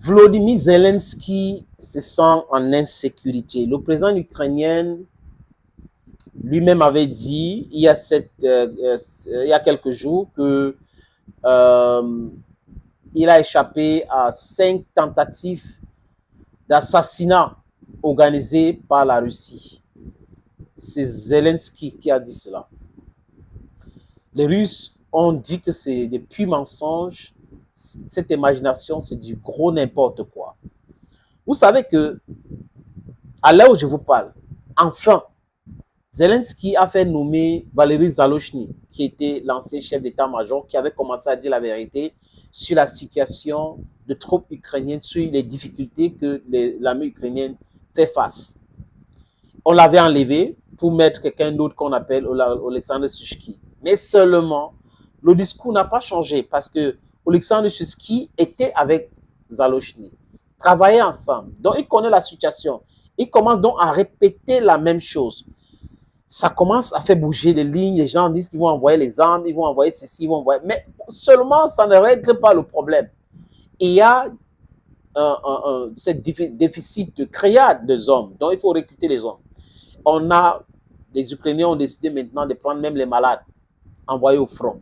Volodymyr Zelensky se sent en insécurité. Le président ukrainien lui-même avait dit il y a quelques jours que euh, il a échappé à 5 tentatives d'assassinat organisées par la Russie. C'est Zelensky qui a dit cela. Les Russes ont dit que c'est des purs mensonges. Cette imagination, c'est du gros n'importe quoi. Vous savez que, à l'heure où je vous parle, enfin, Zelensky a fait nommer Valéry Zalochny, qui était l'ancien chef d'état-major, qui avait commencé à dire la vérité sur la situation de troupes ukrainiennes, sur les difficultés que l'armée ukrainienne fait face. On l'avait enlevé pour mettre quelqu'un d'autre qu'on appelle Alexander Sushki. Mais seulement, le discours n'a pas changé parce que Alexander Sushki était avec Zalochny, travaillaient ensemble. Donc, il connaît la situation. Il commence donc à répéter la même chose. Ça commence à faire bouger les lignes. Les gens disent qu'ils vont envoyer les armes, ils vont envoyer ceci, ils vont envoyer. Mais seulement, ça ne règle pas le problème. Et il y a ce déficit de créade des hommes. Donc, il faut recruter les hommes. Les Ukrainiens ont décidé maintenant de prendre même les malades, envoyés au front.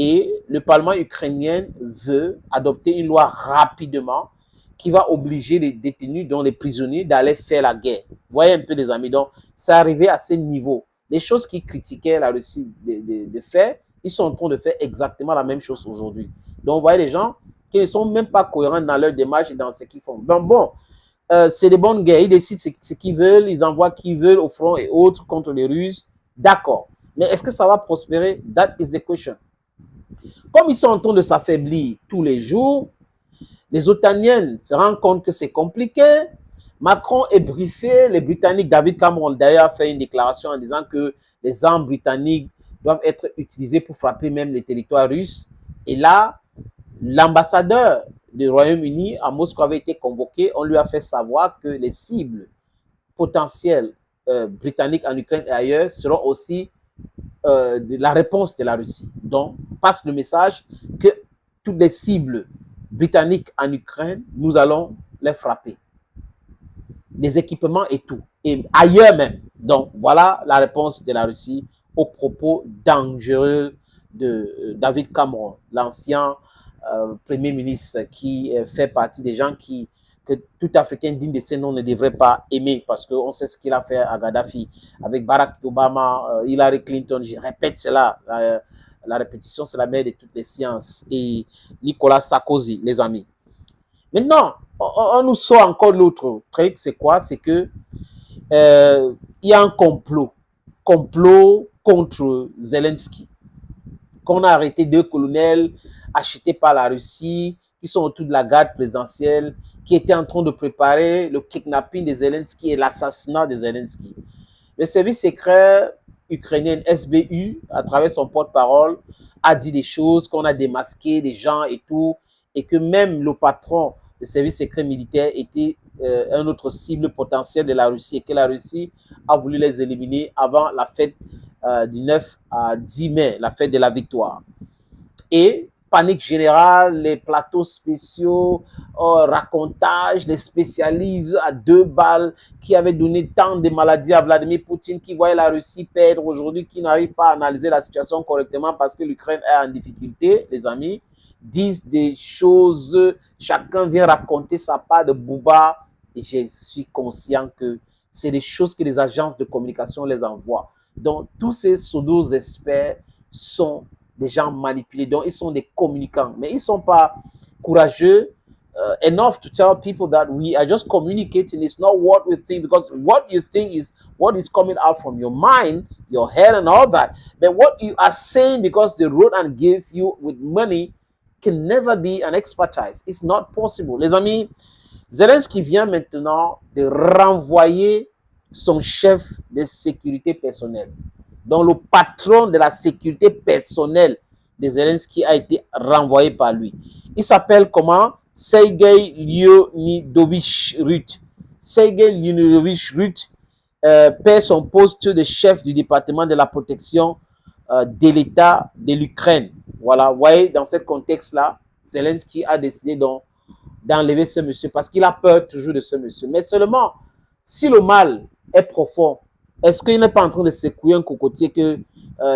Et le Parlement ukrainien veut adopter une loi rapidement qui va obliger les détenus, dont les prisonniers, d'aller faire la guerre. Vous voyez un peu, les amis. Donc, c'est arrivé à ce niveau. Les choses qui critiquaient la Russie de faire, ils sont en train de faire exactement la même chose aujourd'hui. Donc, vous voyez les gens qui ne sont même pas cohérents dans leur démarche et dans ce qu'ils font. Donc, bon, c'est des bonnes guerres. Ils décident ce qu'ils veulent, ils envoient qui veulent au front et autres contre les Russes. D'accord. Mais est-ce que ça va prospérer? That is the question. Comme ils sont en train de s'affaiblir tous les jours, les Otaniennes se rendent compte que c'est compliqué. Macron est briefé. Les Britanniques, David Cameron d'ailleurs a fait une déclaration en disant que les armes britanniques doivent être utilisées pour frapper même les territoires russes. Et là, l'ambassadeur du Royaume-Uni à Moscou avait été convoqué. On lui a fait savoir que les cibles potentielles britanniques en Ukraine et ailleurs seront aussi la réponse de la Russie. Donc, passe le message que toutes les cibles britanniques en Ukraine, nous allons les frapper. Des équipements et tout. Et ailleurs même. Donc, voilà la réponse de la Russie aux propos dangereux de David Cameron, l'ancien Premier ministre qui fait partie des gens que tout Africain digne de ce nom ne devrait pas aimer parce qu'on sait ce qu'il a fait à Gaddafi avec Barack Obama, Hillary Clinton. Je répète cela, la répétition c'est la mère de toutes les sciences, et Nicolas Sarkozy, les amis. Maintenant, on nous sort encore l'autre truc, c'est quoi? C'est que il y a un complot contre Zelensky. Qu'on a arrêté 2 colonels achetés par la Russie, qui sont autour de la garde présidentielle, qui étaient en train de préparer le kidnapping de Zelensky et l'assassinat de Zelensky. Le service secret ukrainien SBU, à travers son porte-parole, a dit des choses, qu'on a démasqué des gens et tout, et que même le patron du service secret militaire était un autre cible potentiel de la Russie, et que la Russie a voulu les éliminer avant la fête du 9 à 10 mai, la fête de la victoire. Et panique générale, les plateaux spéciaux, racontage, les spécialistes à 2 balles qui avaient donné tant de maladies à Vladimir Poutine, qui voyait la Russie perdre aujourd'hui, qui n'arrive pas à analyser la situation correctement parce que l'Ukraine est en difficulté, les amis, disent des choses, chacun vient raconter sa part de bouba, et je suis conscient que c'est des choses que les agences de communication les envoient. Donc, tous ces pseudo-experts sont des gens manipulés. Donc, ils sont des communicants. Mais ils ne sont pas courageux enough to tell people that we are just communicating. It's not what we think, because what you think is what is coming out from your mind, your head and all that. But what you are saying because they wrote and gave you with money can never be an expertise. It's not possible. Les amis, Zelensky vient maintenant de renvoyer son chef de sécurité personnelle. Donc, le patron de la sécurité personnelle de Zelensky a été renvoyé par lui. Il s'appelle comment? Sergei Leonidovich Rut. Sergei Leonidovich Rut perd son poste de chef du département de la protection de l'État de l'Ukraine. Voilà, vous voyez, dans ce contexte-là, Zelensky a décidé donc d'enlever ce monsieur parce qu'il a peur toujours de ce monsieur. Mais seulement, si le mal est profond, est-ce qu'il n'est pas en train de secouer un cocotier que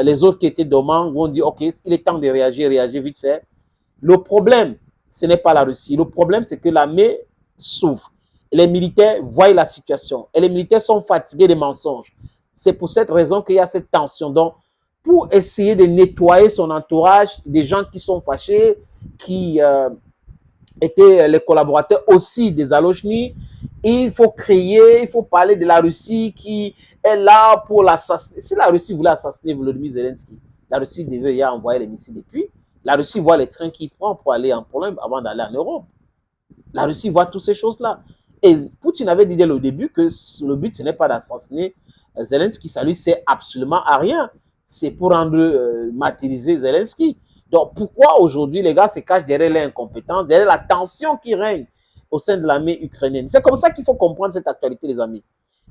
les autres qui étaient dormants vont dire, OK, il est temps de réagir, réagir vite fait. Le problème, ce n'est pas la Russie. Le problème, c'est que l'armée souffre. Les militaires voient la situation. Et les militaires sont fatigués des mensonges. C'est pour cette raison qu'il y a cette tension. Donc, pour essayer de nettoyer son entourage, des gens qui sont fâchés, qui étaient les collaborateurs aussi des Zalochny, il faut créer, il faut parler de la Russie qui est là pour l'assassiner. Si la Russie voulait assassiner Volodymyr Zelensky, la Russie devait y envoyer les missiles depuis. La Russie voit les trains qu'il prend pour aller en Pologne avant d'aller en Europe. La Russie voit toutes ces choses-là. Et Poutine avait dit dès le début que le but, ce n'est pas d'assassiner Zelensky. Ça lui sert absolument à rien. C'est pour rendre matérialiser Zelensky. Donc, pourquoi aujourd'hui les gars se cachent derrière l'incompétence, derrière la tension qui règne au sein de l'armée ukrainienne? C'est comme ça qu'il faut comprendre cette actualité, les amis.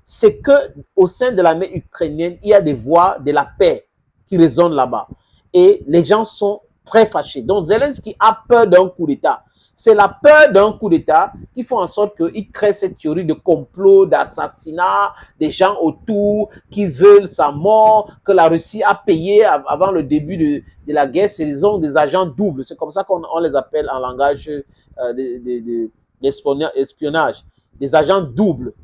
C'est qu'au sein de l'armée ukrainienne, il y a des voix de la paix qui résonnent là-bas. Et les gens sont très fâchés. Donc, Zelensky a peur d'un coup d'État. C'est la peur d'un coup d'État qui fait en sorte qu'il crée cette théorie de complot, d'assassinat, des gens autour qui veulent sa mort, que la Russie a payé avant le début de la guerre. C'est des agents doubles. C'est comme ça qu'on les appelle en langage d'espionnage. Des agents doubles.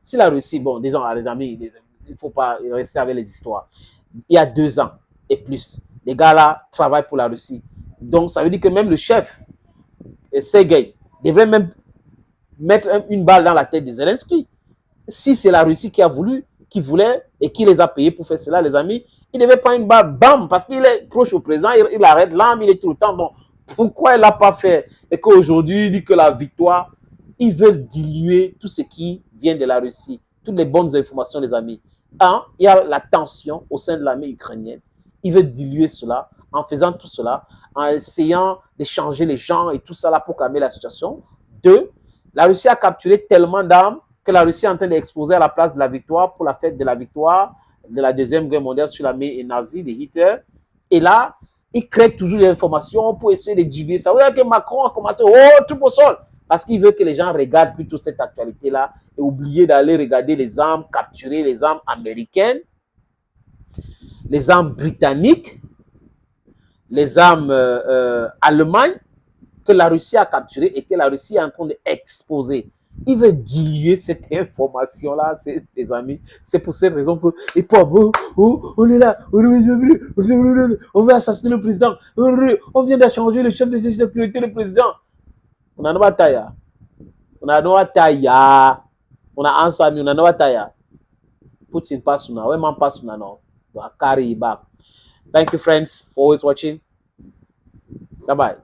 Si la Russie, bon, disons, les amis, il ne faut pas rester avec les histoires. Il y a 2 ans et plus, les gars là travaillent pour la Russie. Donc, ça veut dire que même le chef, Sergei, devrait même mettre une balle dans la tête de Zelensky. Si c'est la Russie qui a voulu, qui voulait et qui les a payés pour faire cela, les amis, il devait prendre une balle, bam, parce qu'il est proche au président, il arrête l'âme, il est tout le temps. Bon, pourquoi il ne l'a pas fait? Et qu'aujourd'hui, il dit que la victoire, ils veulent diluer tout ce qui vient de la Russie, toutes les bonnes informations, les amis. Il y a la tension au sein de l'armée ukrainienne. Ils veulent diluer cela en faisant tout cela, en essayant de changer les gens et tout ça là pour calmer la situation. 2, la Russie a capturé tellement d'armes que la Russie est en train d'exposer à la place de la victoire pour la fête de la victoire de la Deuxième Guerre mondiale sur l'armée nazie de Hitler. Et là, il crée toujours des informations pour essayer de diluer ça. Vous voyez que Macron a commencé, tout au sol, parce qu'il veut que les gens regardent plutôt cette actualité-là et oublier d'aller regarder les armes, capturer les armes américaines, les armes britanniques, les armes allemandes que la Russie a capturées et que la Russie est en train d'exposer. Il veut diluer cette information-là, les amis. C'est pour cette raison que, et pas, on est là, on veut assassiner le président, on vient d'échanger le chef de sécurité, le président. On a une bataille. On a une bataille. On a ensemble, on a une bataille. Poutine passe on a, vraiment passe on a, non. Carry back. Thank you, friends, for always watching. Bye-bye.